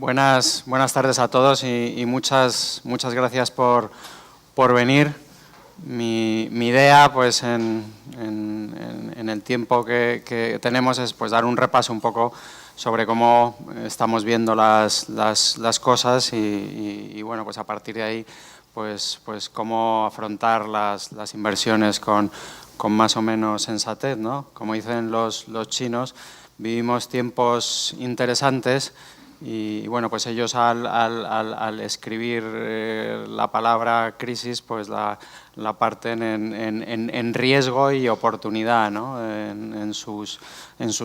Buenas tardes a todos y muchas gracias por venir. Mi idea, pues, en el tiempo que tenemos es pues dar un repaso un poco sobre cómo estamos viendo las cosas y bueno, pues a partir de ahí, pues cómo afrontar las inversiones con más o menos sensatez, ¿no? Como dicen los chinos, vivimos tiempos interesantes. Y bueno, pues ellos al escribir la palabra crisis, pues la parten en riesgo y oportunidad, ¿no? en sus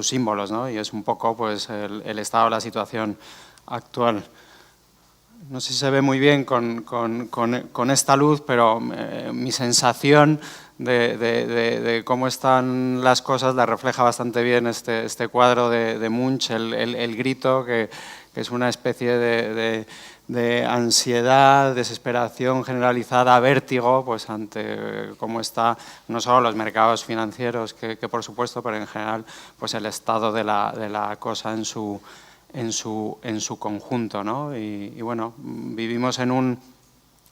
símbolos, ¿no? Y es un poco pues el estado de la situación actual. No sé si se ve muy bien con esta luz, pero mi sensación de cómo están las cosas la refleja bastante bien este cuadro de Munch, el grito, que es una especie de ansiedad, desesperación generalizada, vértigo, pues ante cómo está no solo los mercados financieros, que por supuesto, pero en general pues el estado de la cosa en su conjunto, ¿no? Y bueno, vivimos en un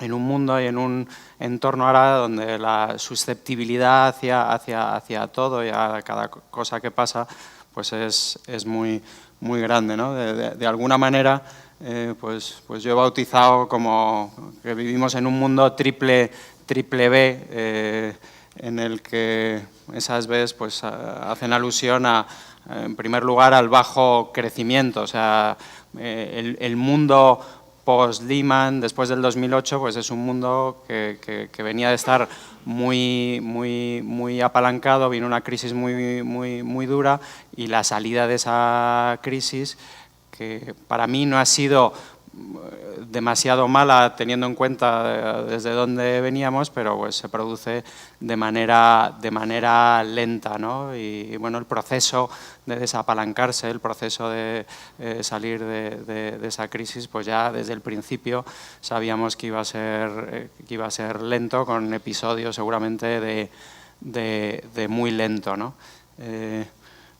mundo y en un entorno ahora donde la susceptibilidad hacia todo y a cada cosa que pasa pues es muy grande, ¿no? De alguna manera, pues yo he bautizado como que vivimos en un mundo triple B, en el que esas Bs pues hacen alusión en primer lugar al bajo crecimiento, o sea, el mundo post-Lehman, después del 2008, pues es un mundo que venía de estar muy apalancado, vino una crisis muy dura y la salida de esa crisis, que para mí no ha sido demasiado mala teniendo en cuenta desde dónde veníamos, pero pues se produce de manera lenta, ¿no? Y bueno, el proceso de desapalancarse, el proceso de salir de esa crisis, pues ya desde el principio sabíamos que iba a ser lento, con episodios seguramente de muy lento, ¿no?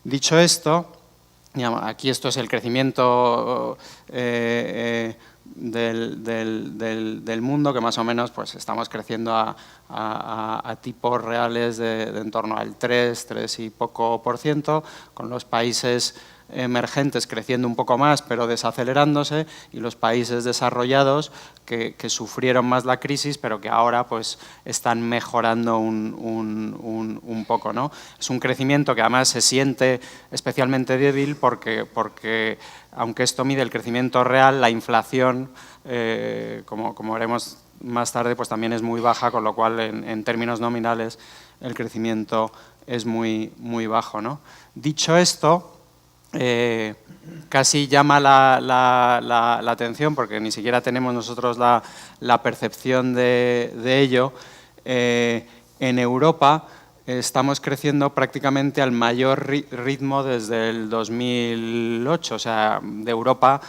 Dicho esto, aquí esto es el crecimiento del mundo, que más o menos pues estamos creciendo a tipos reales de en torno al 3 y poco por ciento, con los países emergentes creciendo un poco más pero desacelerándose, y los países desarrollados que sufrieron más la crisis pero que ahora pues están mejorando un poco, ¿no? Es un crecimiento que además se siente especialmente débil porque aunque esto mide el crecimiento real, la inflación, como veremos más tarde, pues también es muy baja, con lo cual en términos nominales el crecimiento es muy bajo, ¿no? Dicho esto, casi llama la atención, porque ni siquiera tenemos nosotros la percepción de ello. En Europa estamos creciendo prácticamente al mayor ritmo desde el 2008, o sea, de Europa,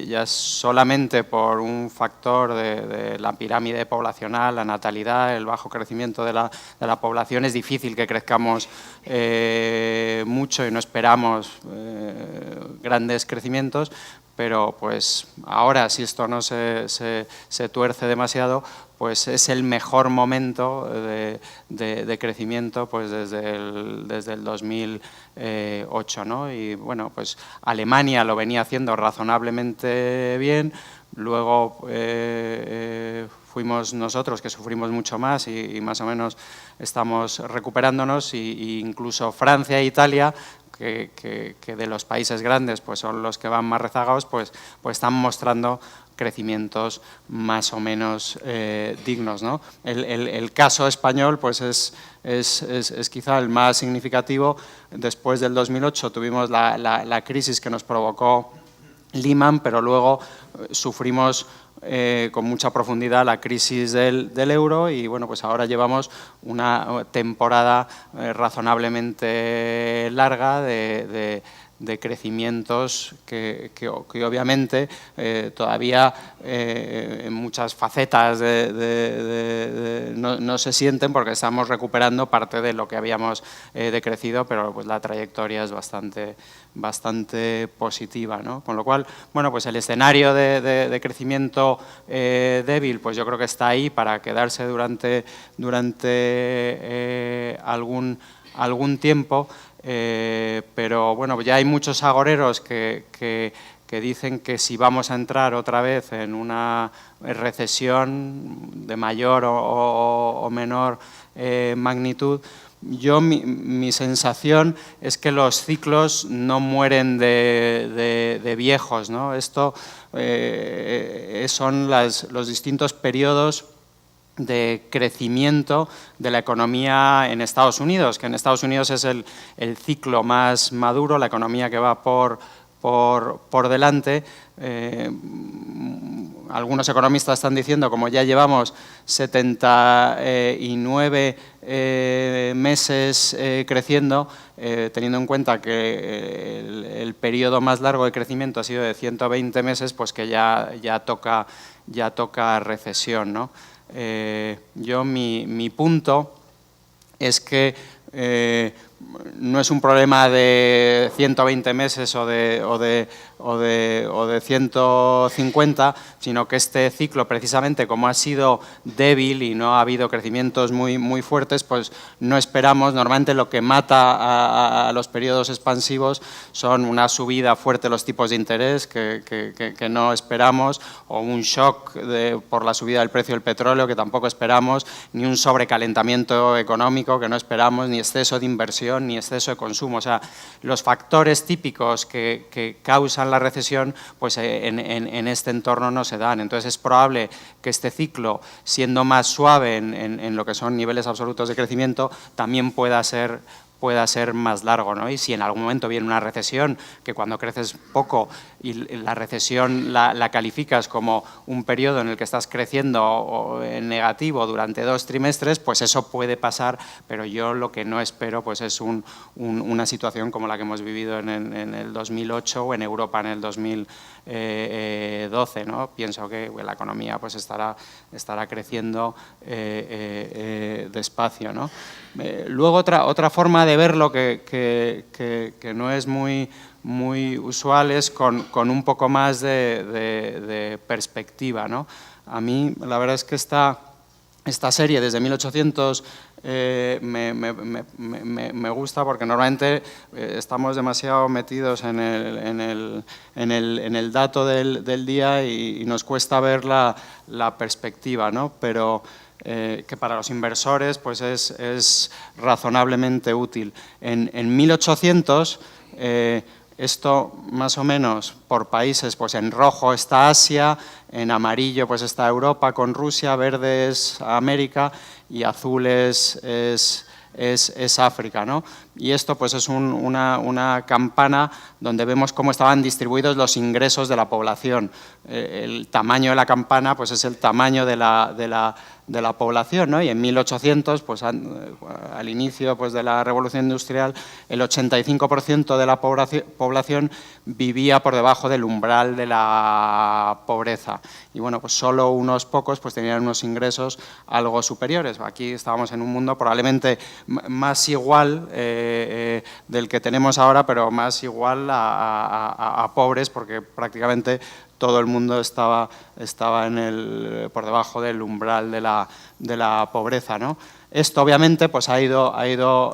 ya solamente por un factor de la pirámide poblacional, la natalidad, el bajo crecimiento de la población, es difícil que crezcamos mucho y no esperamos grandes crecimientos, pero pues ahora, si esto no se tuerce demasiado, pues es el mejor momento de crecimiento pues desde el 2008, ¿no? Y bueno, pues Alemania lo venía haciendo razonablemente bien, luego fuimos nosotros, que sufrimos mucho más y más o menos estamos recuperándonos, y incluso Francia e Italia, que de los países grandes pues son los que van más rezagados, pues están mostrando crecimientos más o menos dignos, ¿no? El caso español pues es quizá el más significativo. Después del 2008 tuvimos la crisis que nos provocó Lehman, pero luego sufrimos con mucha profundidad la crisis del euro, y bueno, pues ahora llevamos una temporada razonablemente larga de crecimientos que obviamente todavía en muchas facetas no se sienten porque estamos recuperando parte de lo que habíamos decrecido, pero pues la trayectoria es bastante positiva, ¿no? Con lo cual, bueno, pues el escenario de crecimiento débil, pues yo creo que está ahí para quedarse durante algún tiempo, pero bueno, ya hay muchos agoreros que dicen que si vamos a entrar otra vez en una recesión de mayor o menor magnitud, mi sensación es que los ciclos no mueren de viejos, ¿no? Esto son los distintos periodos de crecimiento de la economía en Estados Unidos, que en Estados Unidos es el ciclo más maduro, la economía que va por delante. Algunos economistas están diciendo, como ya llevamos 79 meses creciendo, teniendo en cuenta que el periodo más largo de crecimiento ha sido de 120 meses, pues que ya toca recesión, ¿no? Mi punto es que no es un problema de 120 meses o de 150, sino que este ciclo, precisamente como ha sido débil y no ha habido crecimientos muy fuertes, pues no esperamos. Normalmente lo que mata a los periodos expansivos son una subida fuerte de los tipos de interés que no esperamos, o un shock por la subida del precio del petróleo que tampoco esperamos, ni un sobrecalentamiento económico que no esperamos, ni exceso de inversión, ni exceso de consumo. O sea, los factores típicos que causan la recesión, pues en este entorno no se dan. Entonces es probable que este ciclo, siendo más suave en lo que son niveles absolutos de crecimiento, también pueda ser más largo, ¿no? Y si en algún momento viene una recesión, que cuando creces poco y la recesión la calificas como un periodo en el que estás creciendo en negativo durante 2 trimestres, pues eso puede pasar, pero yo lo que no espero pues es una situación como la que hemos vivido en el 2008 o en Europa en el 2012, ¿no? Pienso que la economía pues estará creciendo despacio, ¿no? Luego otra forma de verlo que no es muy usual es con un poco más de perspectiva, ¿no? A mí la verdad es que esta serie desde 1800 me gusta porque normalmente estamos demasiado metidos en el dato del día y nos cuesta ver la perspectiva, ¿no? Pero que para los inversores pues es razonablemente útil. En 1800, esto más o menos por países, pues en rojo está Asia, en amarillo pues está Europa con Rusia, verde es América y azul es África, ¿no? Y esto pues es una campana donde vemos cómo estaban distribuidos los ingresos de la población. El tamaño de la campana pues es el tamaño de la población, ¿no? Y en 1800, pues al inicio pues de la Revolución Industrial, el 85% de la población vivía por debajo del umbral de la pobreza. Y bueno, pues solo unos pocos pues tenían unos ingresos algo superiores. Aquí estábamos en un mundo probablemente más igual del que tenemos ahora, pero más igual a pobres, porque prácticamente todo el mundo estaba por debajo del umbral de la pobreza, ¿no? Esto obviamente pues ha ido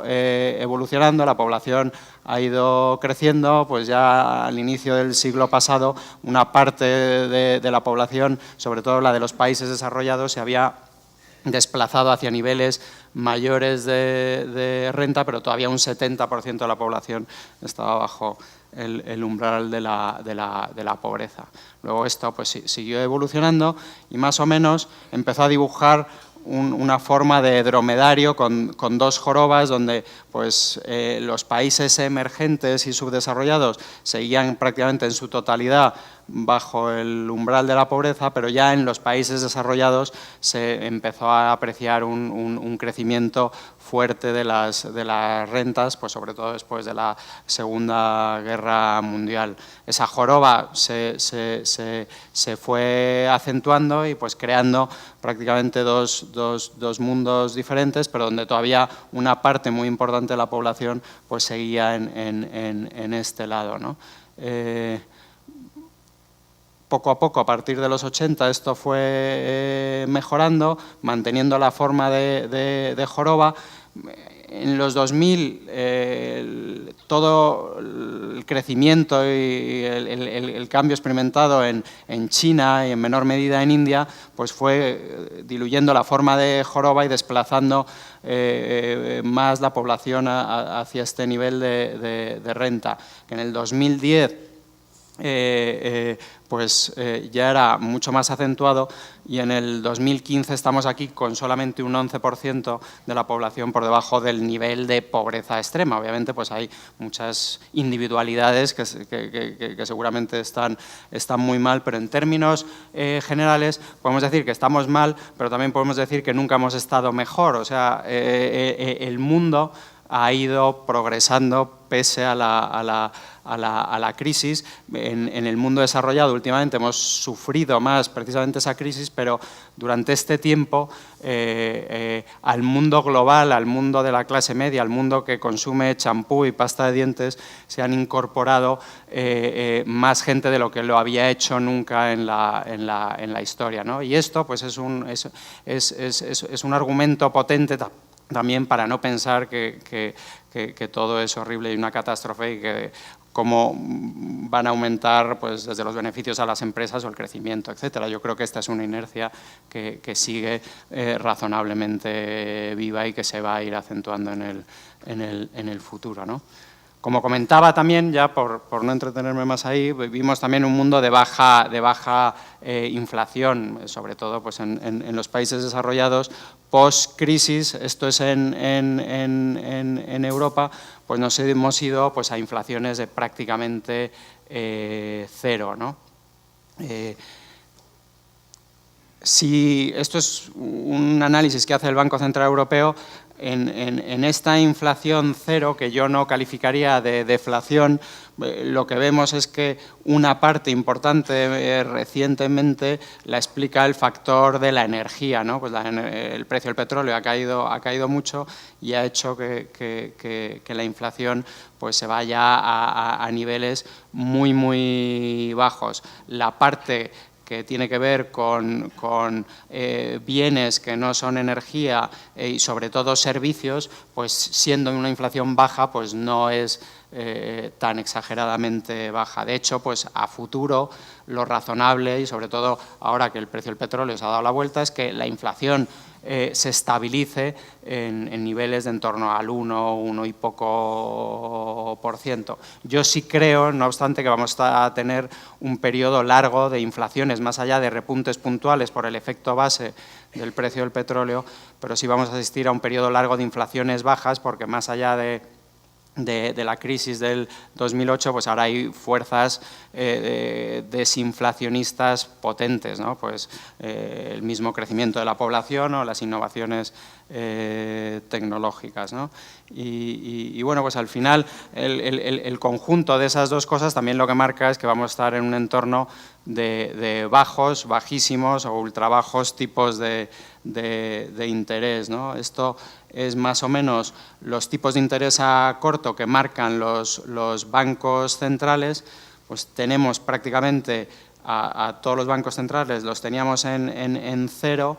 evolucionando, la población ha ido creciendo, pues ya al inicio del siglo pasado una parte de la población, sobre todo la de los países desarrollados, se había desplazado hacia niveles mayores de renta, pero todavía un 70% de la población estaba bajo el umbral de la pobreza. Luego esto pues siguió evolucionando y más o menos empezó a dibujar una forma de dromedario con 2 jorobas donde pues, los países emergentes y subdesarrollados seguían prácticamente en su totalidad bajo el umbral de la pobreza, pero ya en los países desarrollados se empezó a apreciar un crecimiento fuerte de las rentas, pues sobre todo después de la Segunda Guerra Mundial. Esa joroba se fue acentuando y pues creando prácticamente dos mundos diferentes, pero donde todavía una parte muy importante de la población pues seguía en este lado, ¿no? Poco a poco, a partir de los 80, esto fue mejorando, manteniendo la forma de joroba. En los 2000, todo el crecimiento y el cambio experimentado en China y en menor medida en India, pues fue diluyendo la forma de joroba y desplazando más la población hacia este nivel de renta. En el 2010 ya era mucho más acentuado y en el 2015 estamos aquí con solamente un 11% de la población por debajo del nivel de pobreza extrema. Obviamente pues hay muchas individualidades que seguramente están muy mal, pero en términos generales podemos decir que estamos mal, pero también podemos decir que nunca hemos estado mejor. O sea, el mundo ha ido progresando pese a la crisis. En el mundo desarrollado últimamente hemos sufrido más precisamente esa crisis, pero durante este tiempo al mundo global, al mundo de la clase media, al mundo que consume champú y pasta de dientes, se han incorporado más gente de lo que lo había hecho nunca en la historia, ¿no? Y esto pues es un argumento potente también para no pensar que todo es horrible y una catástrofe y que cómo van a aumentar pues, desde los beneficios a las empresas o el crecimiento, etcétera. Yo creo que esta es una inercia que sigue razonablemente viva y que se va a ir acentuando en el futuro, ¿no? Como comentaba también, ya por no entretenerme más ahí, vivimos también un mundo de baja inflación, sobre todo pues en los países desarrollados. Post-crisis, esto es en Europa, pues nos hemos ido pues, a inflaciones de prácticamente cero, ¿no? Si esto es un análisis que hace el Banco Central Europeo, en esta inflación cero, que yo no calificaría de deflación, lo que vemos es que una parte importante recientemente la explica el factor de la energía, ¿no? Pues el precio del petróleo ha caído mucho y ha hecho que la inflación pues se vaya a niveles muy bajos. La parte que tiene que ver con bienes que no son energía y sobre todo servicios, pues siendo una inflación baja, pues no es tan exageradamente baja. De hecho, pues a futuro lo razonable y sobre todo ahora que el precio del petróleo se ha dado la vuelta es que la inflación se estabilice en niveles de en torno al 1 y poco %. Yo sí creo, no obstante, que vamos a tener un periodo largo de inflaciones, más allá de repuntes puntuales por el efecto base del precio del petróleo, pero sí vamos a asistir a un periodo largo de inflaciones bajas, porque más allá de la crisis del 2008, pues ahora hay fuerzas desinflacionistas potentes, ¿no? Pues el mismo crecimiento de la población o las innovaciones tecnológicas, ¿no? Y bueno, pues al final el conjunto de esas dos cosas también lo que marca es que vamos a estar en un entorno de bajísimos o ultrabajos tipos de interés, ¿no? Esto es más o menos los tipos de interés a corto que marcan los bancos centrales. Pues tenemos prácticamente a todos los bancos centrales, los teníamos en cero,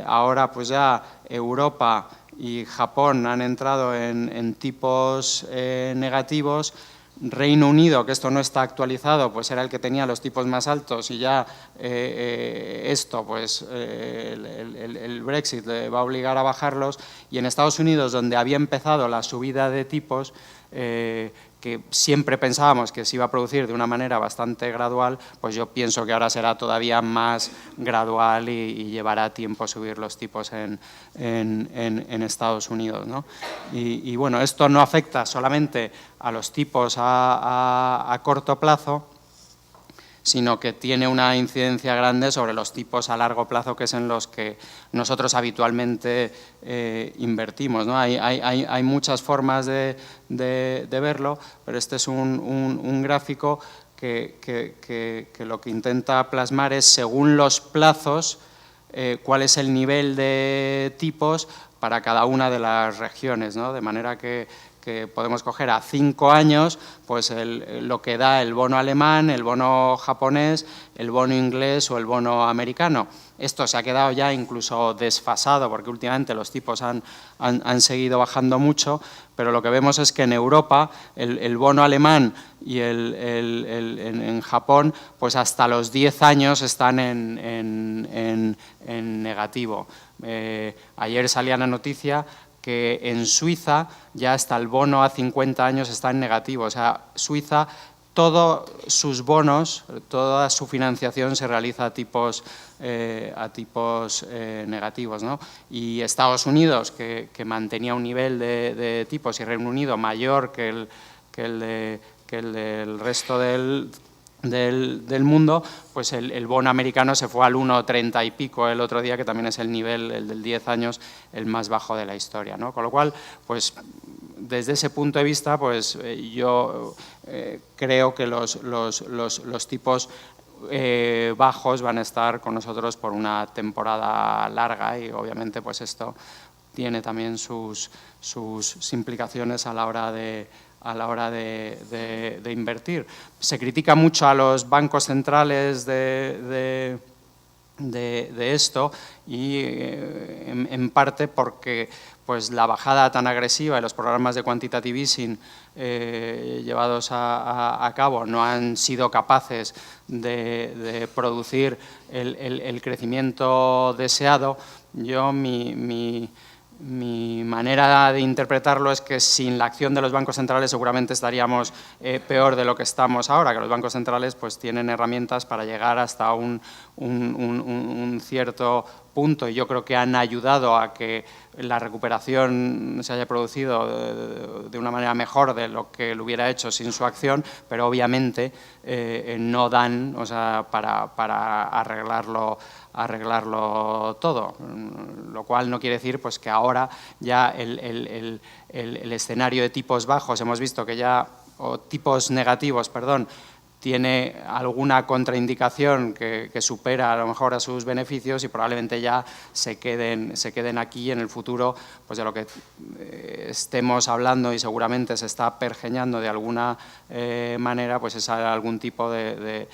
ahora pues ya Europa y Japón han entrado en tipos negativos. Reino Unido, que esto no está actualizado, pues era el que tenía los tipos más altos y ya esto, pues el Brexit le va a obligar a bajarlos. Y en Estados Unidos, donde había empezado la subida de tipos, que siempre pensábamos que se iba a producir de una manera bastante gradual, pues yo pienso que ahora será todavía más gradual y llevará tiempo subir los tipos en Estados Unidos, ¿no? Y bueno, esto no afecta solamente a los tipos a corto plazo, sino que tiene una incidencia grande sobre los tipos a largo plazo, que es en los que nosotros habitualmente invertimos, ¿no? Hay muchas formas de verlo, pero este es un gráfico que lo que intenta plasmar es, según los plazos, cuál es el nivel de tipos para cada una de las regiones, ¿no? De manera que podemos coger a 5 años pues lo que da el bono alemán, el bono japonés, el bono inglés o el bono americano. Esto se ha quedado ya incluso desfasado porque últimamente los tipos han seguido bajando mucho, pero lo que vemos es que en Europa el bono alemán y en Japón pues hasta los 10 años están en negativo. Ayer salía la noticia que en Suiza ya hasta el bono a 50 años está en negativo. O sea, Suiza, todos sus bonos, toda su financiación se realiza a tipos negativos, ¿no? Y Estados Unidos, que mantenía un nivel de tipos, y Reino Unido mayor que el del resto del mundo, pues el bono americano se fue al 1,30 y pico el otro día, que también es el nivel, el del 10 años, el más bajo de la historia, ¿no? Con lo cual, pues desde ese punto de vista, pues yo creo que los tipos bajos van a estar con nosotros por una temporada larga, y obviamente pues esto tiene también sus implicaciones a la hora de invertir. Se critica mucho a los bancos centrales de esto, y en parte porque pues la bajada tan agresiva y los programas de quantitative easing llevados a cabo no han sido capaces de producir el crecimiento deseado. Yo mi manera de interpretarlo es que sin la acción de los bancos centrales seguramente estaríamos peor de lo que estamos ahora, que los bancos centrales pues tienen herramientas para llegar hasta un cierto punto, y yo creo que han ayudado a que la recuperación se haya producido de una manera mejor de lo que lo hubiera hecho sin su acción, pero obviamente no dan, o sea, para arreglarlo todo, lo cual no quiere decir pues que ahora ya el escenario de tipos bajos, hemos visto que ya, o tipos negativos, perdón, tiene alguna contraindicación que supera a lo mejor a sus beneficios, y probablemente ya se queden aquí en el futuro, pues de lo que estemos hablando, y seguramente se está pergeñando de alguna manera, pues es algún tipo de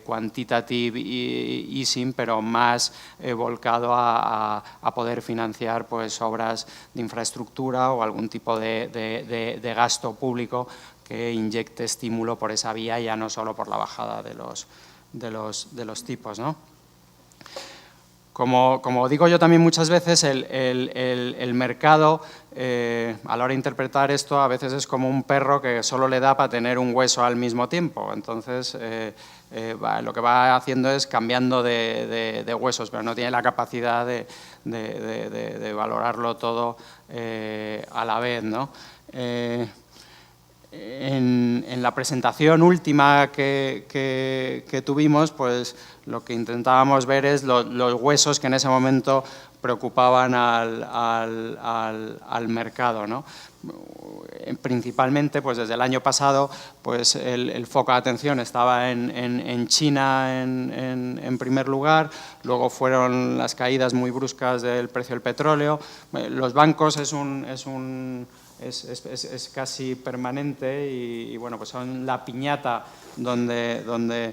quantitative easing, pero más volcado a poder financiar pues obras de infraestructura o algún tipo de gasto público que inyecte estímulo por esa vía, ya no solo por la bajada de los tipos, ¿no? Como digo yo también muchas veces, el mercado, a la hora de interpretar esto, a veces es como un perro que solo le da para tener un hueso al mismo tiempo. Entonces, lo que va haciendo es cambiando de huesos, pero no tiene la capacidad de valorarlo todo a la vez, ¿no? En la presentación última que tuvimos, pues lo que intentábamos ver es los huesos que en ese momento preocupaban al mercado, ¿no? Principalmente, pues desde el año pasado, pues el foco de atención estaba en China en primer lugar, luego fueron las caídas muy bruscas del precio del petróleo. Los bancos es casi permanente, y bueno, pues son la piñata donde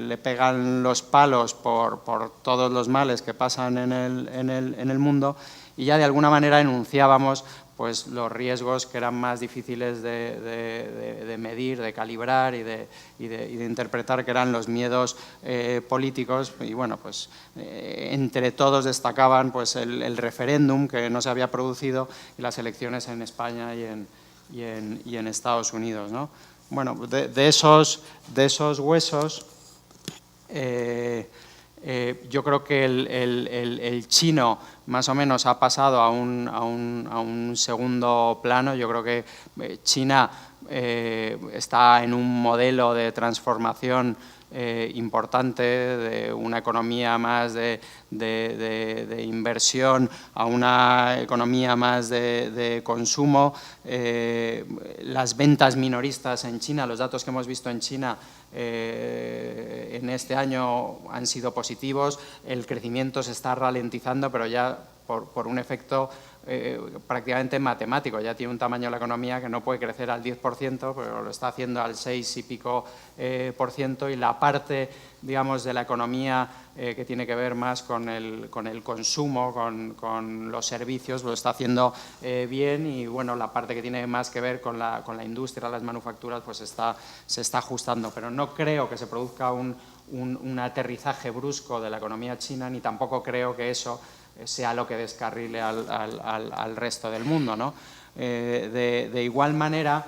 le pegan los palos por todos los males que pasan en el mundo, y ya de alguna manera enunciábamos pues los riesgos que eran más difíciles de medir, de calibrar y de interpretar, que eran los miedos políticos. Y bueno, pues entre todos destacaban pues el referéndum, que no se había producido, y las elecciones en España y en Estados Unidos, ¿no? Bueno, de esos huesos, yo creo que el chino más o menos ha pasado a un segundo plano. Yo creo que China está en un modelo de transformación importante, de una economía más de inversión a una economía más de consumo. Las ventas minoristas en China, los datos que hemos visto en China en este año han sido positivos. El crecimiento se está ralentizando, pero ya por un efecto prácticamente matemático. Ya tiene un tamaño la economía que no puede crecer al 10%, pero lo está haciendo al 6 y pico %, y la parte, digamos, de la economía que tiene que ver más con el consumo, con los servicios, lo está haciendo bien, y bueno, la parte que tiene más que ver con la industria, las manufacturas, pues se está ajustando. Pero no creo que se produzca un aterrizaje brusco de la economía china, ni tampoco creo que eso sea lo que descarrile al resto del mundo, ¿no? De igual manera,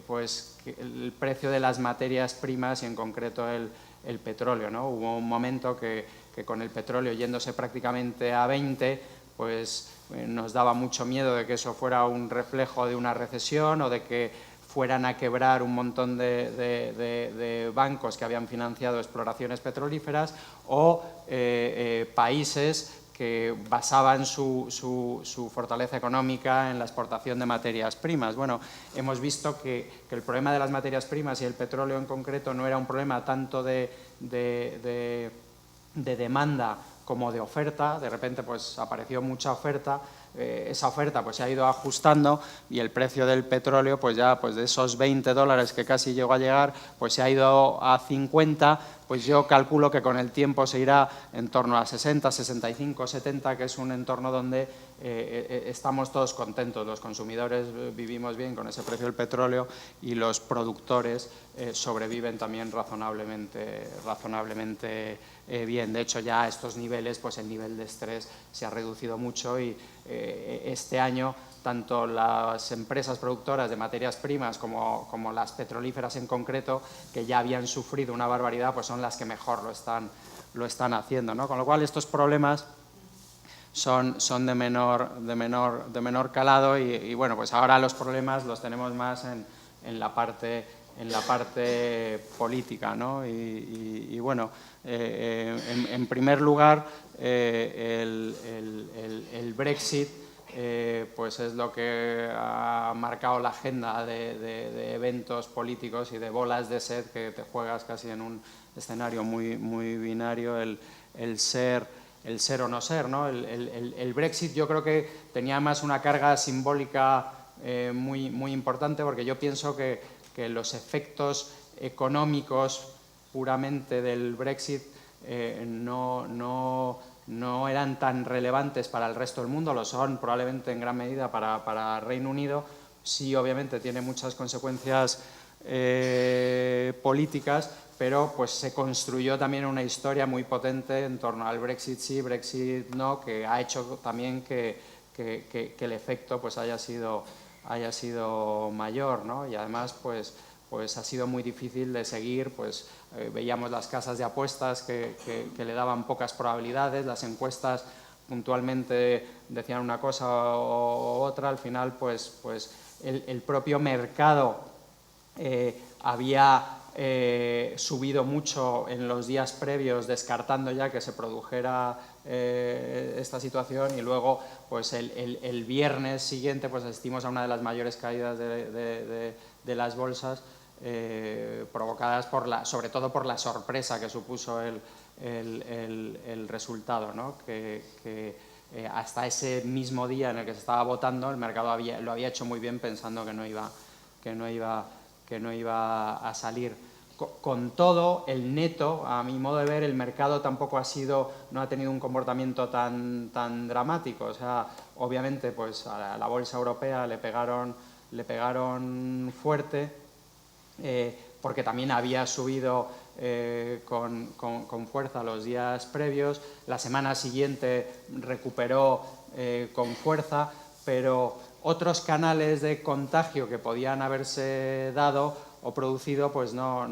pues el precio de las materias primas y en concreto el petróleo, ¿no? Hubo un momento que con el petróleo yéndose prácticamente a 20, pues nos daba mucho miedo de que eso fuera un reflejo de una recesión o de que fueran a quebrar un montón de bancos que habían financiado exploraciones petrolíferas o países que basaban su fortaleza económica en la exportación de materias primas. Bueno, hemos visto que el problema de las materias primas y el petróleo en concreto no era un problema tanto de demanda como de oferta. De repente pues apareció mucha oferta, esa oferta pues se ha ido ajustando y el precio del petróleo pues ya pues de esos $20 que casi llegó a llegar pues se ha ido a 50, pues yo calculo que con el tiempo se irá en torno a 60, 65, 70, que es un entorno donde estamos todos contentos, los consumidores vivimos bien con ese precio del petróleo y los productores sobreviven también razonablemente bien. De hecho, ya a estos niveles, pues el nivel de estrés se ha reducido mucho y este año tanto las empresas productoras de materias primas como las petrolíferas en concreto, que ya habían sufrido una barbaridad, pues son las que mejor lo están haciendo, ¿no? Con lo cual estos problemas son de menor calado y bueno, pues ahora los problemas los tenemos más en la parte política, ¿no? Y bueno, en primer lugar, el Brexit pues es lo que ha marcado la agenda de eventos políticos y de bolas de sed que te juegas casi en un escenario muy binario, el ser o no ser, ¿no? El Brexit yo creo que tenía más una carga simbólica muy importante, porque yo pienso que los efectos económicos puramente del Brexit no eran tan relevantes para el resto del mundo, lo son probablemente en gran medida para Reino Unido. Sí, obviamente tiene muchas consecuencias políticas, pero pues se construyó también una historia muy potente en torno al Brexit sí, Brexit no, que ha hecho también que el efecto pues haya sido mayor, ¿no? Y además pues ha sido muy difícil de seguir. Pues veíamos las casas de apuestas que le daban pocas probabilidades, las encuestas puntualmente decían una cosa o otra. Al final pues el propio mercado había subido mucho en los días previos, descartando ya que se produjera esta situación, y luego pues el viernes siguiente pues asistimos a una de las mayores caídas de las bolsas, provocadas sobre todo por la sorpresa que supuso el resultado, ¿no? Que hasta ese mismo día en el que se estaba votando el mercado lo había hecho muy bien, pensando que no iba a salir. Con todo, el neto, a mi modo de ver, el mercado tampoco no ha tenido un comportamiento tan dramático. O sea, obviamente pues a la bolsa europea le pegaron fuerte, porque también había subido con fuerza los días previos. La semana siguiente recuperó con fuerza, pero otros canales de contagio que podían haberse dado o producido pues no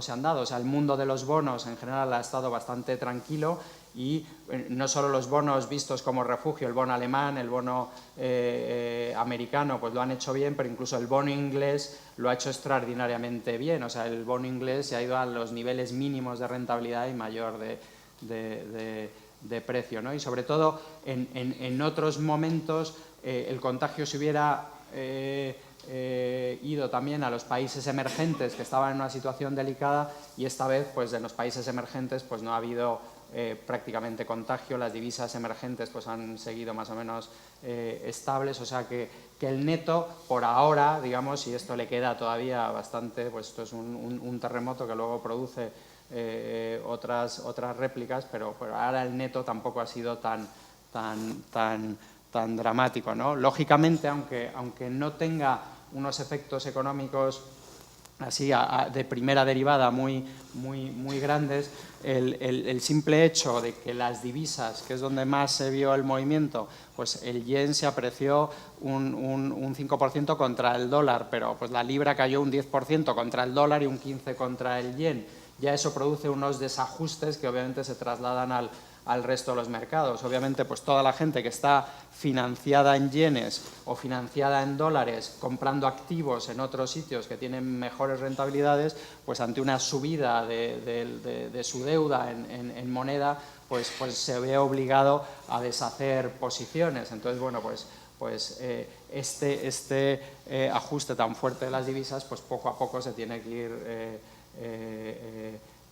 se han dado. O sea, el mundo de los bonos en general ha estado bastante tranquilo, y no solo los bonos vistos como refugio, el bono alemán, el bono americano, pues lo han hecho bien, pero incluso el bono inglés lo ha hecho extraordinariamente bien. O sea, el bono inglés se ha ido a los niveles mínimos de rentabilidad y mayor de precio, ¿no? Y sobre todo en otros momentos el contagio se hubiera ido también a los países emergentes que estaban en una situación delicada, y esta vez pues en los países emergentes pues no ha habido prácticamente contagio, las divisas emergentes pues han seguido más o menos estables, o sea que el neto por ahora, digamos, y esto le queda todavía bastante, pues esto es un terremoto que luego produce otras réplicas, pero ahora el neto tampoco ha sido tan dramático, ¿no? Lógicamente, aunque no tenga unos efectos económicos así de primera derivada muy grandes, el simple hecho de que las divisas, que es donde más se vio el movimiento, pues el yen se apreció un 5% contra el dólar, pero pues la libra cayó un 10% contra el dólar y un 15% contra el yen. Ya eso produce unos desajustes que obviamente se trasladan al resto de los mercados. Obviamente, pues toda la gente que está financiada en yenes o financiada en dólares, comprando activos en otros sitios que tienen mejores rentabilidades, pues ante una subida de su deuda en moneda, pues se ve obligado a deshacer posiciones. Entonces, bueno, pues este ajuste tan fuerte de las divisas, pues poco a poco se tiene que ir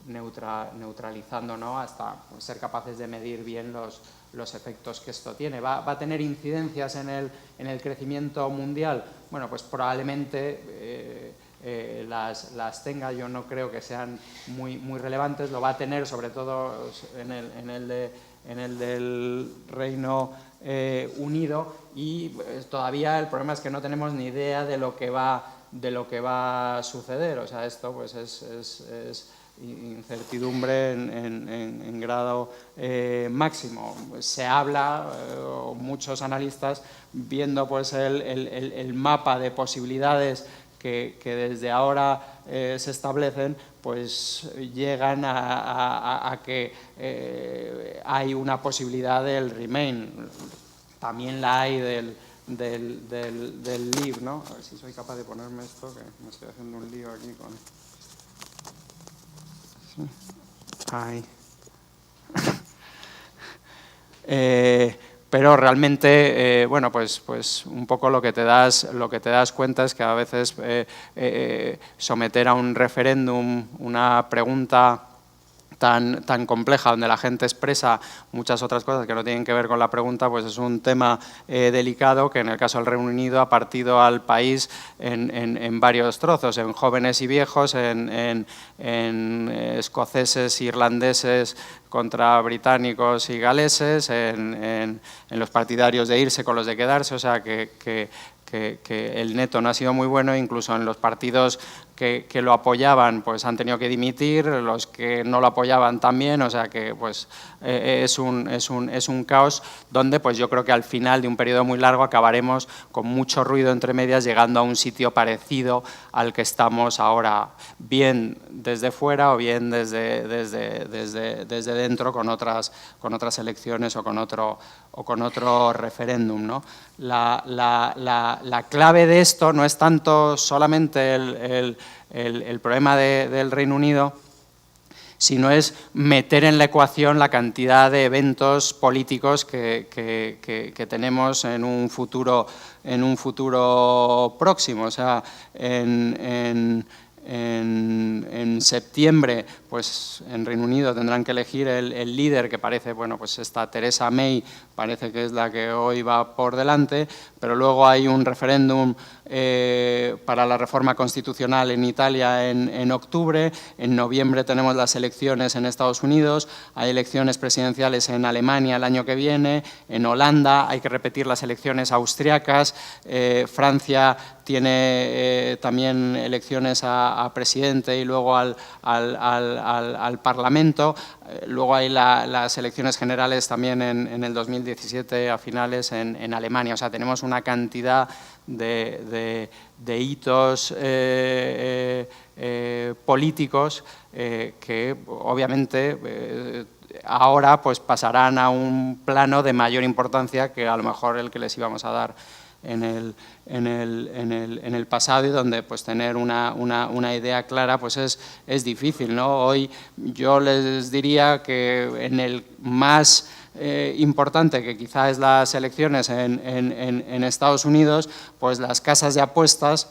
neutralizando, ¿no? Hasta ser capaces de medir bien los efectos que esto tiene. ¿Va a tener incidencias en el crecimiento mundial? Bueno, pues probablemente las tenga. Yo no creo que sean muy relevantes. Lo va a tener sobre todo en el del Reino Unido, y todavía el problema es que no tenemos ni idea de lo que va a suceder. O sea, esto pues es incertidumbre en grado máximo. Se habla, muchos analistas, viendo pues el mapa de posibilidades que desde ahora se establecen, pues llegan a que hay una posibilidad del Remain. También la hay del Leave, ¿no? A ver si soy capaz de ponerme esto, que me estoy haciendo un lío aquí con... Ay. Pero realmente, bueno, pues un poco lo que te das cuenta es que a veces someter a un referéndum una pregunta tan compleja, donde la gente expresa muchas otras cosas que no tienen que ver con la pregunta, pues es un tema delicado, que en el caso del Reino Unido ha partido al país en varios trozos, en jóvenes y viejos, en escoceses, irlandeses contra británicos y galeses, en los partidarios de irse con los de quedarse, o sea que el neto no ha sido muy bueno. Incluso en los partidos que lo apoyaban pues han tenido que dimitir, los que no lo apoyaban también, o sea que pues es un caos donde pues yo creo que al final de un periodo muy largo acabaremos con mucho ruido entre medias, llegando a un sitio parecido al que estamos ahora, bien desde fuera o bien desde dentro, con otras elecciones o con otro referéndum, ¿no? La clave de esto no es tanto solamente el problema del Reino Unido, sino es meter en la ecuación la cantidad de eventos políticos que tenemos en un futuro próximo. O sea, en septiembre, pues en Reino Unido tendrán que elegir el líder, que parece, bueno, pues esta Theresa May parece que es la que hoy va por delante, pero luego hay un referéndum para la reforma constitucional en Italia en octubre, en noviembre tenemos las elecciones en Estados Unidos, hay elecciones presidenciales en Alemania el año que viene, en Holanda hay que repetir las elecciones austriacas, Francia tiene también elecciones a presidente y luego al Parlamento, luego hay las elecciones generales también en el 2017 a finales en Alemania. O sea, tenemos una cantidad de hitos políticos que obviamente ahora pues pasarán a un plano de mayor importancia que a lo mejor el que les íbamos a dar en el pasado, y donde pues tener una idea clara pues es difícil, ¿no? Hoy yo les diría que en el más importante, que quizá es las elecciones en Estados Unidos, pues las casas de apuestas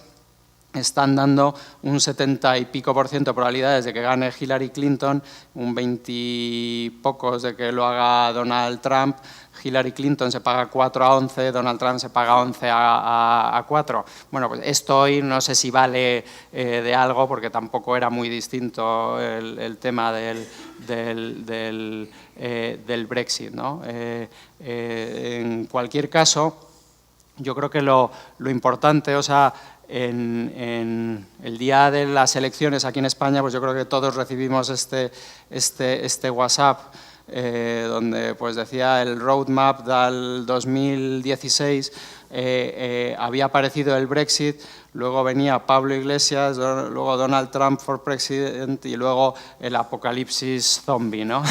están dando un 70 y pico % de probabilidades de que gane Hillary Clinton, un 20 y pocos de que lo haga Donald Trump. Hillary Clinton se paga 4-11, Donald Trump se paga 11-4. Bueno, pues esto hoy no sé si vale de algo, porque tampoco era muy distinto el tema del Brexit, ¿no? En cualquier caso, yo creo que lo importante, o sea, en el día de las elecciones aquí en España, pues yo creo que todos recibimos este WhatsApp donde pues decía el roadmap del 2016, había aparecido el Brexit, luego venía Pablo Iglesias, luego Donald Trump for President y luego el apocalipsis zombie, ¿no?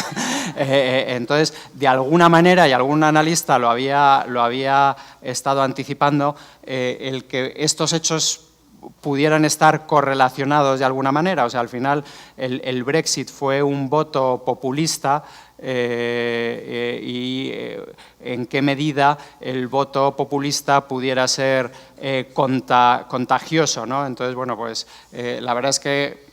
Entonces, de alguna manera, y algún analista lo había estado anticipando, el que estos hechos pudieran estar correlacionados de alguna manera. O sea, al final el Brexit fue un voto populista, y en qué medida el voto populista pudiera ser contagioso, ¿no? Entonces, bueno, pues la verdad es que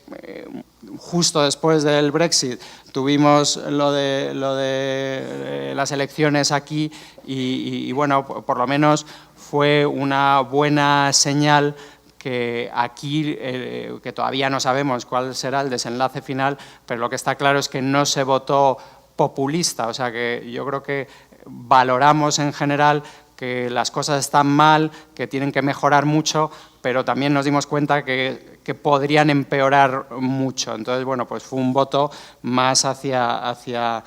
justo después del Brexit tuvimos lo de las elecciones aquí y bueno, por lo menos fue una buena señal que aquí, que todavía no sabemos cuál será el desenlace final, pero lo que está claro es que no se votó populista. O sea que yo creo que valoramos en general que las cosas están mal, que tienen que mejorar mucho, pero también nos dimos cuenta que podrían empeorar mucho. Entonces, bueno, pues fue un voto más hacia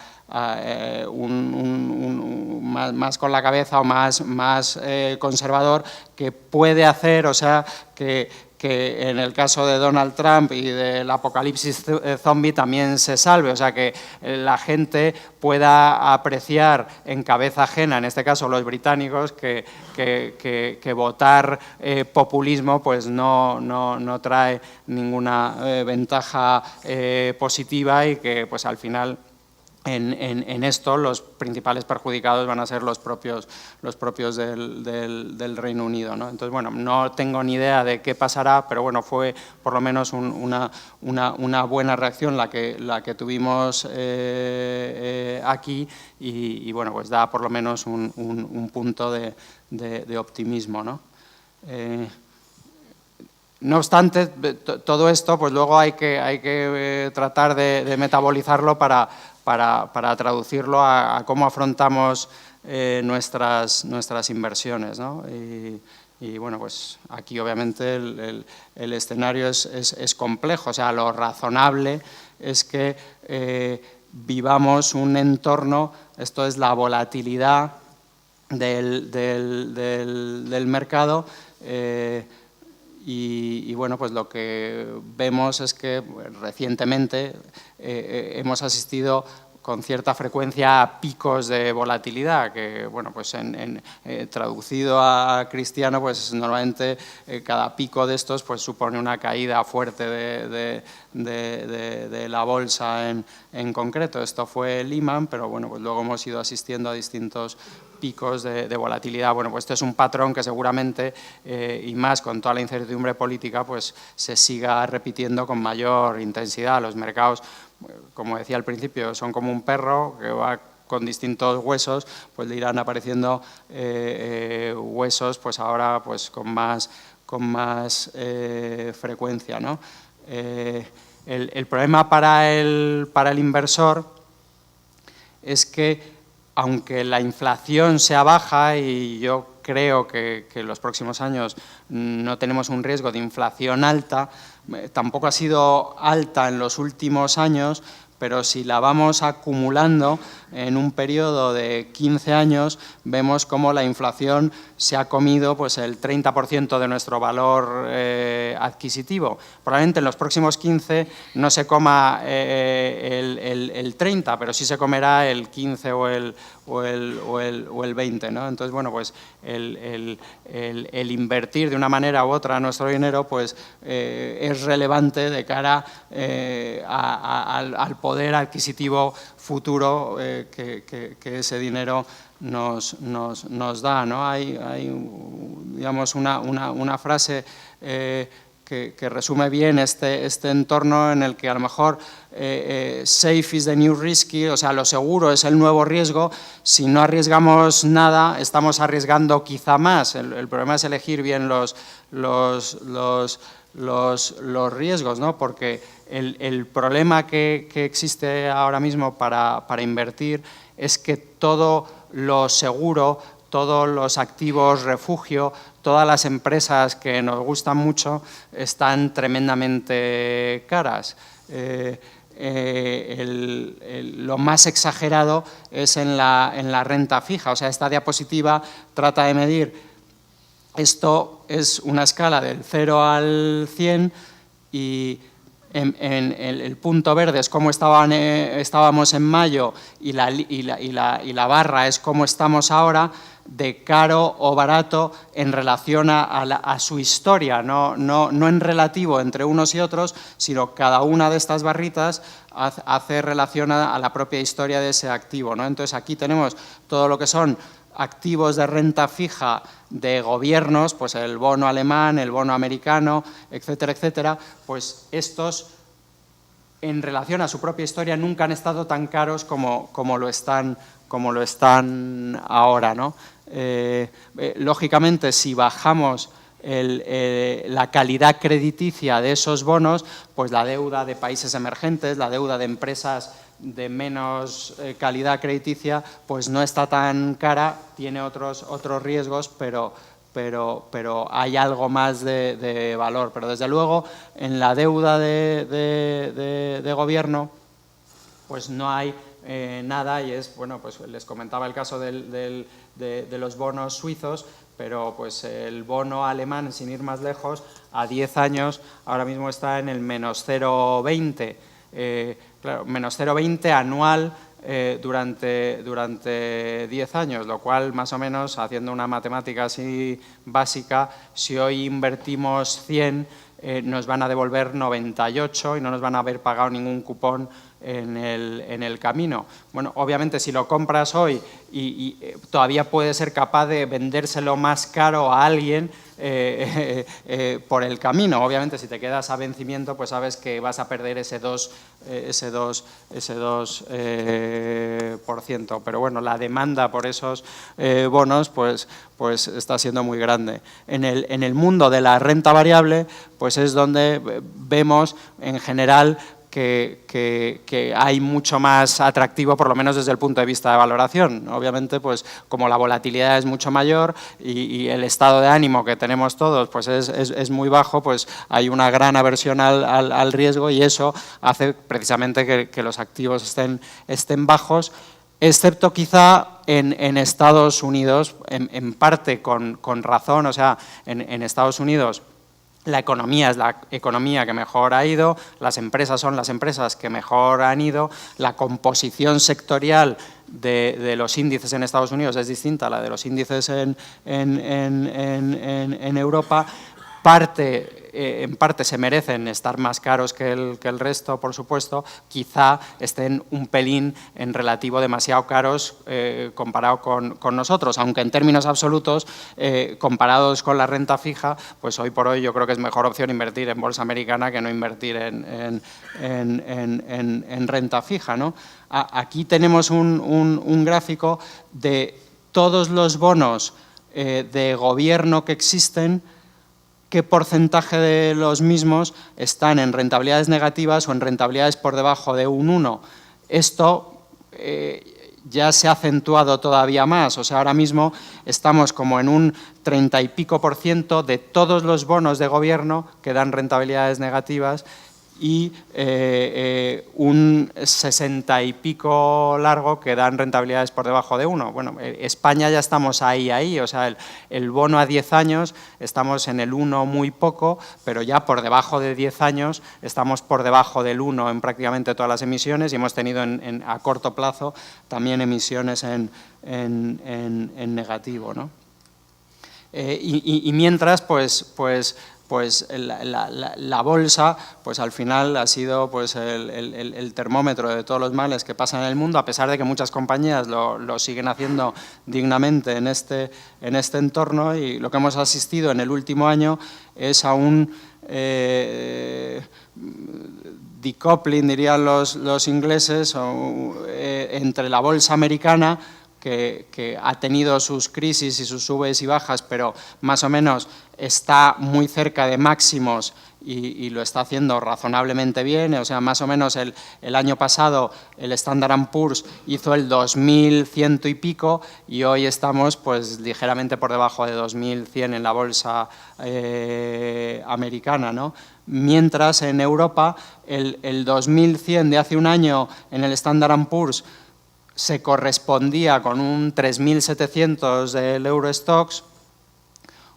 más con la cabeza o más conservador, que puede hacer, o sea, que en el caso de Donald Trump y del apocalipsis zombie también se salve, o sea, que la gente pueda apreciar en cabeza ajena, en este caso los británicos, que votar populismo pues no trae ninguna ventaja positiva, y que pues al final en esto los principales perjudicados van a ser los propios del Reino Unido, ¿no? Entonces, bueno, no tengo ni idea de qué pasará, pero bueno, fue por lo menos una buena reacción la que tuvimos aquí, y bueno, pues da por lo menos un punto de optimismo, ¿no? No obstante, todo esto, pues luego hay que tratar de metabolizarlo para traducirlo a cómo afrontamos nuestras inversiones, ¿no? Y bueno, pues aquí obviamente el escenario es complejo. O sea, lo razonable es que vivamos un entorno, esto es la volatilidad del mercado, y bueno, pues lo que vemos es que recientemente hemos asistido con cierta frecuencia a picos de volatilidad, que bueno, pues traducido a cristiano, pues normalmente cada pico de estos pues supone una caída fuerte de la bolsa en concreto. Esto fue Lehman, pero bueno, pues luego hemos ido asistiendo a distintos picos de volatilidad. Bueno, pues este es un patrón que seguramente, y más con toda la incertidumbre política, pues se siga repitiendo con mayor intensidad. Los mercados, como decía al principio, son como un perro que va con distintos huesos, pues le irán apareciendo huesos, pues ahora pues con más frecuencia, ¿no? El problema para el inversor es que, aunque la inflación sea baja, y yo creo que en los próximos años no tenemos un riesgo de inflación alta, tampoco ha sido alta en los últimos años, pero si la vamos acumulando en un periodo de 15 años, vemos cómo la inflación se ha comido pues, el 30% de nuestro valor adquisitivo. Probablemente en los próximos 15 no se coma el 30, pero sí se comerá el 15 o el 20, ¿no? Entonces, bueno, pues el invertir de una manera u otra nuestro dinero pues, es relevante de cara al poder adquisitivo futuro que ese dinero nos da, ¿no? Hay digamos, una frase que resume bien este entorno en el que a lo mejor safe is the new risky, o sea, lo seguro es el nuevo riesgo. Si no arriesgamos nada, estamos arriesgando quizá más. El problema es elegir bien los riesgos, ¿no? Porque el problema que existe ahora mismo para invertir es que todo lo seguro, todos los activos refugio, todas las empresas que nos gustan mucho están tremendamente caras. Lo más exagerado es en la renta fija. O sea, esta diapositiva trata de medir, esto es una escala del 0 al 100 y en el punto verde es cómo estábamos en mayo y la barra es cómo estamos ahora, de caro o barato en relación a su historia, no en relativo entre unos y otros, sino cada una de estas barritas hace relación a la propia historia de ese activo, ¿no? Entonces aquí tenemos todo lo que son activos de renta fija de gobiernos, pues el bono alemán, el bono americano, etcétera, etcétera, pues estos en relación a su propia historia nunca han estado tan caros como lo están ahora, ¿no? Lógicamente, si bajamos la calidad crediticia de esos bonos, pues la deuda de países emergentes, la deuda de empresas de menos calidad crediticia, pues no está tan cara, tiene otros riesgos, pero hay algo más de valor. Pero desde luego, en la deuda de gobierno, pues no hay nada, y es, bueno, pues les comentaba el caso de los bonos suizos, pero pues el bono alemán, sin ir más lejos, a 10 años ahora mismo está en el menos 0,20, claro, menos 0,20 anual durante 10 años, lo cual más o menos, haciendo una matemática así básica, si hoy invertimos 100, nos van a devolver 98 y no nos van a haber pagado ningún cupón en el camino. Bueno, obviamente si lo compras hoy y todavía puedes ser capaz de vendérselo más caro a alguien por el camino. Obviamente si te quedas a vencimiento, pues sabes que vas a perder ese 2%. Pero bueno, la demanda por esos bonos pues está siendo muy grande. En el mundo de la renta variable, pues es donde vemos en general que hay mucho más atractivo, por lo menos desde el punto de vista de valoración. Obviamente, pues como la volatilidad es mucho mayor y el estado de ánimo que tenemos todos pues es muy bajo, pues hay una gran aversión al riesgo, y eso hace precisamente que los activos estén bajos, excepto quizá en Estados Unidos, en parte con razón. O sea, en Estados Unidos la economía es la economía que mejor ha ido, las empresas son las empresas que mejor han ido, la composición sectorial de los índices en Estados Unidos es distinta a la de los índices en Europa. En parte se merecen estar más caros que el resto, por supuesto, quizá estén un pelín en relativo demasiado caros comparado con nosotros, aunque en términos absolutos, comparados con la renta fija, pues hoy por hoy yo creo que es mejor opción invertir en bolsa americana que no invertir en renta fija, ¿no? Aquí tenemos un gráfico de todos los bonos de gobierno que existen, qué porcentaje de los mismos están en rentabilidades negativas o en rentabilidades por debajo de un 1. Esto ya se ha acentuado todavía más. O sea, ahora mismo estamos como en un 30 y pico % de todos los bonos de gobierno que dan rentabilidades negativas, y un 60 y pico largo que dan rentabilidades por debajo de 1. Bueno, España ya estamos ahí, o sea, el bono a 10 años estamos en el 1 muy poco, pero ya por debajo de 10 años estamos por debajo del 1 en prácticamente todas las emisiones y hemos tenido a corto plazo también emisiones en negativo, ¿no? Y mientras, pues la bolsa, pues al final ha sido pues el termómetro de todos los males que pasan en el mundo, a pesar de que muchas compañías lo siguen haciendo dignamente en este entorno, y lo que hemos asistido en el último año es a un decoupling, dirían los ingleses, entre la bolsa americana, que ha tenido sus crisis y sus subes y bajas, pero más o menos está muy cerca de máximos y lo está haciendo razonablemente bien. O sea, más o menos el año pasado el Standard & Poor's hizo el 2100 y pico y hoy estamos pues ligeramente por debajo de 2100 en la bolsa americana, ¿no? Mientras en Europa el 2100 de hace un año en el Standard & Poor's se correspondía con un 3.700 del Eurostoxx.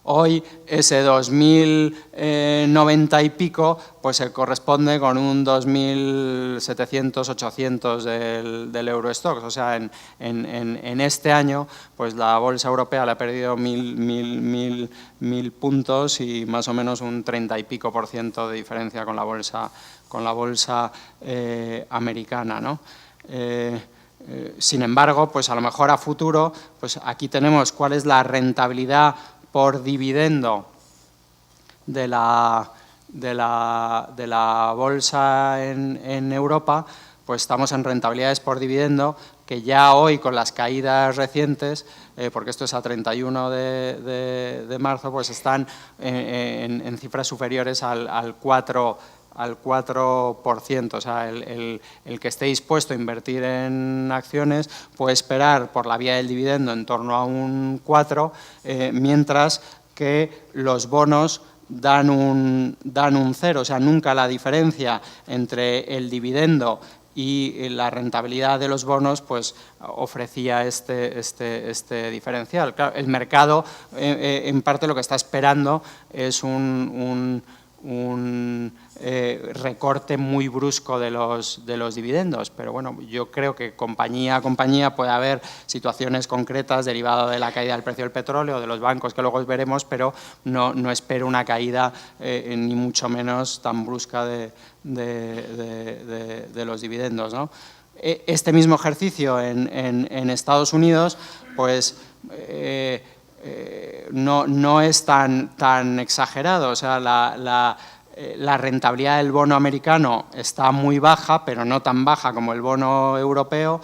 Hoy ese 2.090 y pico pues se corresponde con un 2.700, 800 del Eurostoxx. O sea, en este año pues la bolsa europea le ha perdido 1.000 puntos y más o menos un 30 y pico % de diferencia con la bolsa americana, ¿no? Sin embargo, pues a lo mejor a futuro, pues aquí tenemos cuál es la rentabilidad por dividendo de la bolsa en Europa. Pues estamos en rentabilidades por dividendo que ya hoy, con las caídas recientes, porque esto es a 31 de marzo, pues están en cifras superiores al 4%. O sea, el que esté dispuesto a invertir en acciones puede esperar por la vía del dividendo en torno a un 4%, mientras que los bonos dan un 0%. O sea, nunca la diferencia entre el dividendo y la rentabilidad de los bonos pues ofrecía este diferencial. Claro, el mercado en parte lo que está esperando es un recorte muy brusco de los dividendos, pero bueno, yo creo que compañía a compañía puede haber situaciones concretas derivadas de la caída del precio del petróleo, de los bancos, que luego veremos, pero no espero una caída ni mucho menos tan brusca de los dividendos, ¿no? Este mismo ejercicio en Estados Unidos, pues no es tan exagerado. O sea, la rentabilidad del bono americano está muy baja, pero no tan baja como el bono europeo.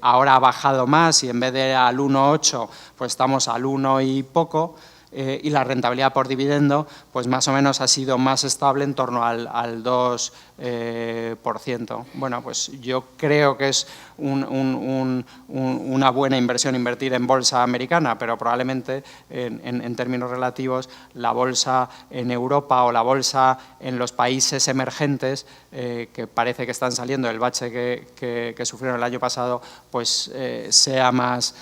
Ahora ha bajado más y en vez de al 1,8 pues estamos al 1 y poco. Y la rentabilidad por dividendo pues más o menos ha sido más estable en torno al 2%. Bueno, pues yo creo que es una buena inversión invertir en bolsa americana, pero probablemente en términos relativos la bolsa en Europa o la bolsa en los países emergentes que parece que están saliendo del bache que sufrieron el año pasado, pues sea más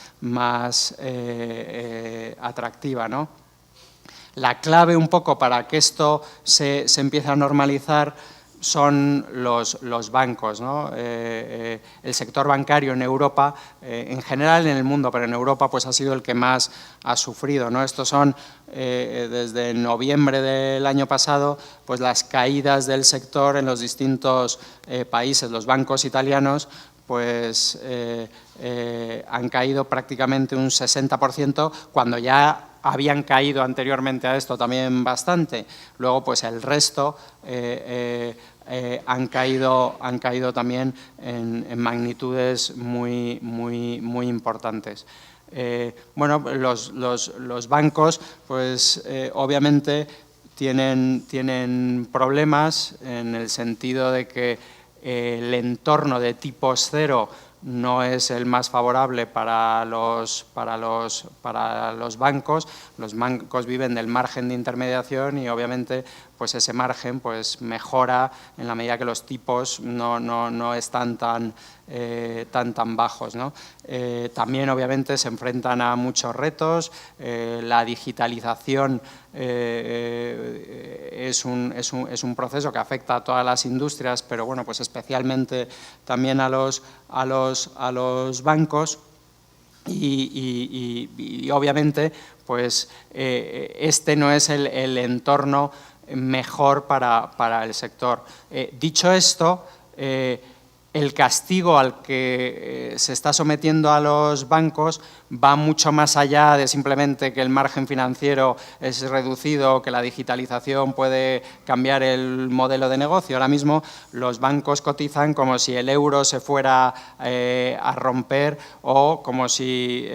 atractiva, ¿no? La clave un poco para que esto se empiece a normalizar son los bancos, ¿no? El sector bancario en Europa, en general en el mundo, pero en Europa pues ha sido el que más ha sufrido, ¿no? Estos son, desde noviembre del año pasado, pues las caídas del sector en los distintos países. Los bancos italianos pues han caído prácticamente un 60%, cuando ya habían caído anteriormente a esto también bastante. Luego pues el resto han caído también en magnitudes muy importantes. Bueno, los bancos pues obviamente tienen problemas en el sentido de que el entorno de tipos cero no es el más favorable para los bancos. Los bancos viven del margen de intermediación y obviamente pues ese margen pues mejora en la medida que los tipos no están tan bajos, ¿no? También obviamente se enfrentan a muchos retos, la digitalización es un proceso que afecta a todas las industrias, pero bueno, pues especialmente también a los bancos. Y obviamente pues este no es el entorno mejor para el sector. Dicho esto, el castigo al que se está sometiendo a los bancos va mucho más allá de simplemente que el margen financiero es reducido, que la digitalización puede cambiar el modelo de negocio. Ahora mismo los bancos cotizan como si el euro se fuera a romper o como si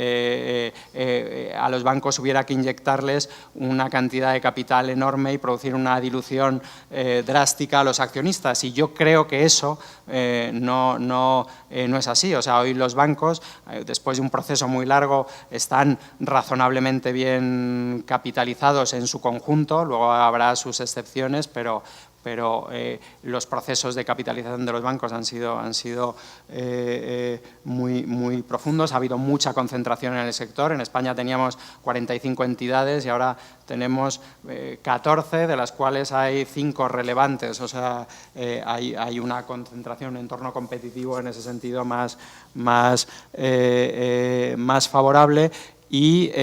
a los bancos hubiera que inyectarles una cantidad de capital enorme y producir una dilución drástica a los accionistas. Y yo creo que eso no es así. O sea, hoy los bancos, después de un proceso muy largo, están razonablemente bien capitalizados en su conjunto, luego habrá sus excepciones, pero los procesos de capitalización de los bancos han sido muy profundos. Ha habido mucha concentración en el sector. En España teníamos 45 entidades y ahora tenemos 14, de las cuales hay 5 relevantes. O sea, hay una concentración, un entorno competitivo en ese sentido más favorable. Y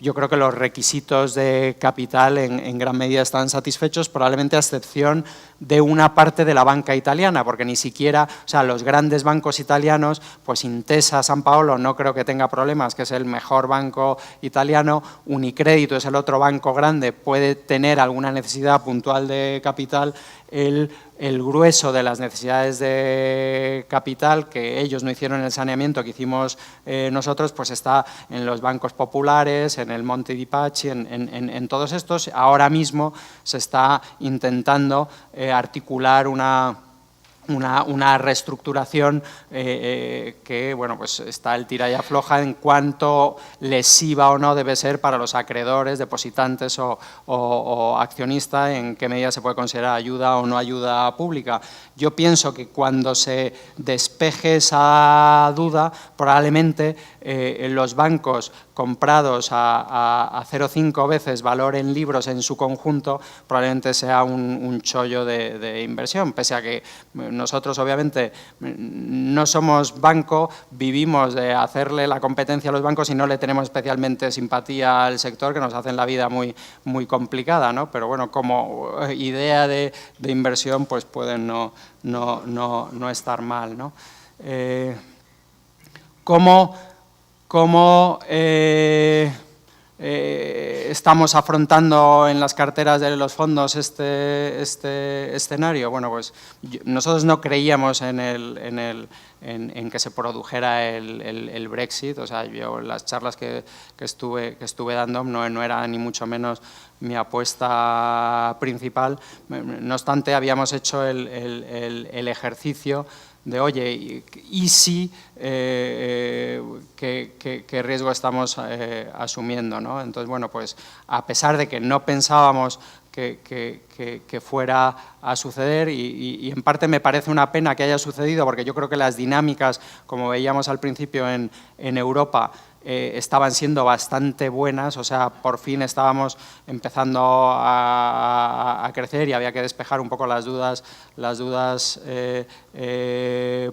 yo creo que los requisitos de capital en gran medida están satisfechos, probablemente a excepción de una parte de la banca italiana, porque ni siquiera, o sea, los grandes bancos italianos, pues Intesa San Paolo no creo que tenga problemas, que es el mejor banco italiano, Unicrédito es el otro banco grande, puede tener alguna necesidad puntual de capital. El grueso de las necesidades de capital que ellos no hicieron en el saneamiento que hicimos nosotros, pues está en los bancos populares, en el Monte dei Paschi, en todos estos. Ahora mismo se está intentando articular una reestructuración que, bueno, pues está el tira y afloja en cuánto lesiva o no debe ser para los acreedores, depositantes o accionistas, en qué medida se puede considerar ayuda o no ayuda pública. Yo pienso que cuando se despeje esa duda, probablemente los bancos comprados a 0,5 veces valor en libros en su conjunto, probablemente sea un chollo de inversión, pese a que nosotros obviamente no somos banco, vivimos de hacerle la competencia a los bancos y no le tenemos especialmente simpatía al sector, que nos hacen la vida muy complicada, ¿no? Pero bueno, como idea de inversión, pues pueden no estar mal, ¿no? ¿Cómo estamos afrontando en las carteras de los fondos este escenario? Bueno, pues nosotros no creíamos en que se produjera el Brexit. O sea, yo las charlas que estuve dando no era ni mucho menos mi apuesta principal. No obstante, habíamos hecho el ejercicio de, oye, ¿y si qué riesgo estamos asumiendo, ¿no? Entonces, bueno, pues a pesar de que no pensábamos que fuera a suceder y en parte me parece una pena que haya sucedido, porque yo creo que las dinámicas, como veíamos al principio en Europa, estaban siendo bastante buenas. O sea, por fin estábamos empezando a crecer y había que despejar un poco las dudas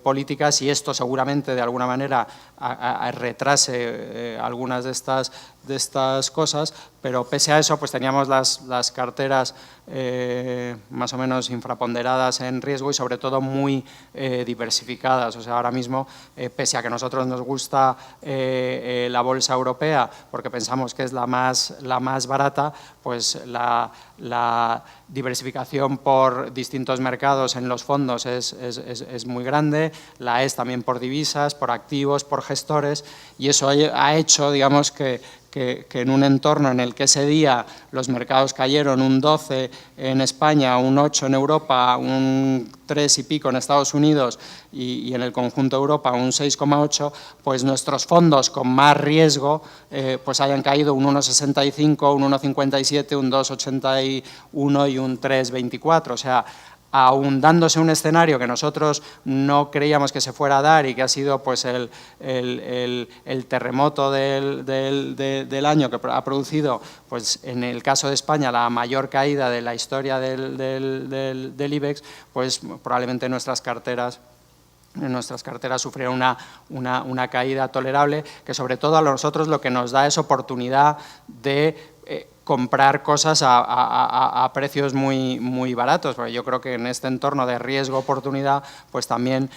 políticas, y esto seguramente de alguna manera retrase algunas de estas cosas, pero pese a eso pues teníamos las carteras más o menos infraponderadas en riesgo y sobre todo muy diversificadas. O sea, ahora mismo, pese a que a nosotros nos gusta la bolsa europea porque pensamos que es la más barata, pues la diversificación por distintos mercados en los fondos es muy grande, la es también por divisas, por activos, por gestores, y eso ha hecho, digamos, que que en un entorno en el que ese día los mercados cayeron un 12 en España, un 8 en Europa, un 3 y pico en Estados Unidos y en el conjunto de Europa un 6,8, pues nuestros fondos con más riesgo pues hayan caído un 1,65, un 1,57, un 2,81 y un 3,24. O sea, aun dándose un escenario que nosotros no creíamos que se fuera a dar y que ha sido pues el terremoto del año que ha producido, pues en el caso de España, la mayor caída de la historia del IBEX, pues probablemente nuestras carteras sufrieron una caída tolerable, que sobre todo a nosotros lo que nos da es oportunidad de comprar cosas a precios muy baratos, porque yo creo que en este entorno de riesgo-oportunidad, pues también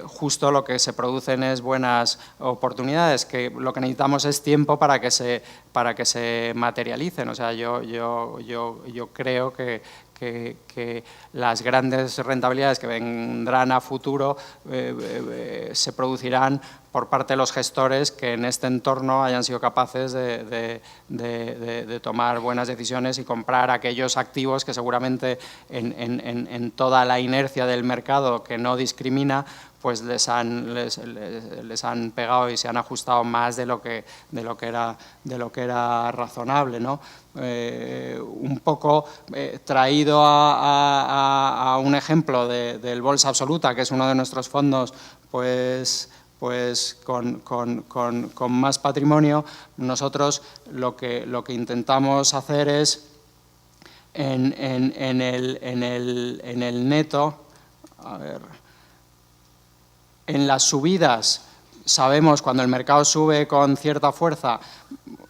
justo lo que se producen es buenas oportunidades, que lo que necesitamos es tiempo para que se materialicen. O sea, yo creo que las grandes rentabilidades que vendrán a futuro se producirán por parte de los gestores que en este entorno hayan sido capaces de tomar buenas decisiones y comprar aquellos activos que seguramente en toda la inercia del mercado que no discrimina, pues les han pegado y se han ajustado más de lo que era razonable, ¿no? Un poco traído a un ejemplo del Bolsa Absoluta, que es uno de nuestros fondos, pues con más patrimonio. Nosotros lo que intentamos hacer es en el neto, a ver, en las subidas sabemos cuando el mercado sube con cierta fuerza,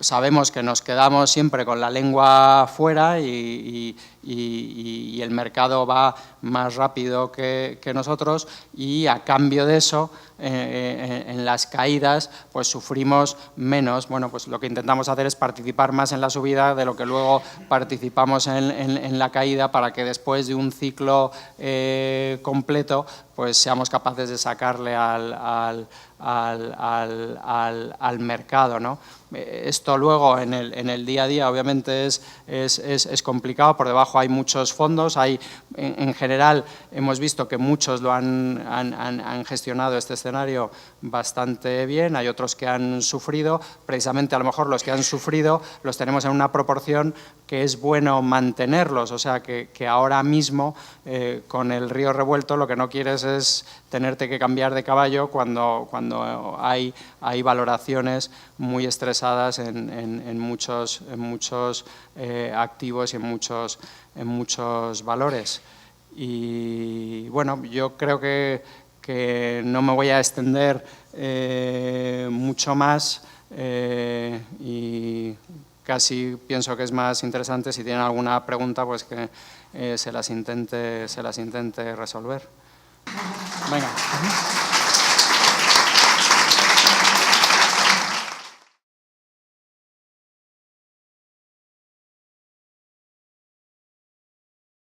sabemos que nos quedamos siempre con la lengua fuera y el mercado va más rápido que nosotros, y a cambio de eso, en las caídas, pues sufrimos menos. Bueno, pues lo que intentamos hacer es participar más en la subida de lo que luego participamos en la caída, para que después de un ciclo completo, pues seamos capaces de sacarle al mercado, ¿no? Esto luego en el día a día obviamente es complicado. Por debajo hay muchos fondos, en general hemos visto que muchos lo han gestionado este escenario bastante bien, hay otros que han sufrido. Precisamente a lo mejor los que han sufrido los tenemos en una proporción que es bueno mantenerlos, o sea que ahora mismo con el río revuelto lo que no quieres es tenerte que cambiar de caballo cuando hay valoraciones muy estresadas en muchos activos y en muchos valores. Y bueno, yo creo que no me voy a extender mucho más y casi pienso que es más interesante, si tienen alguna pregunta, pues que se las intente resolver. Venga.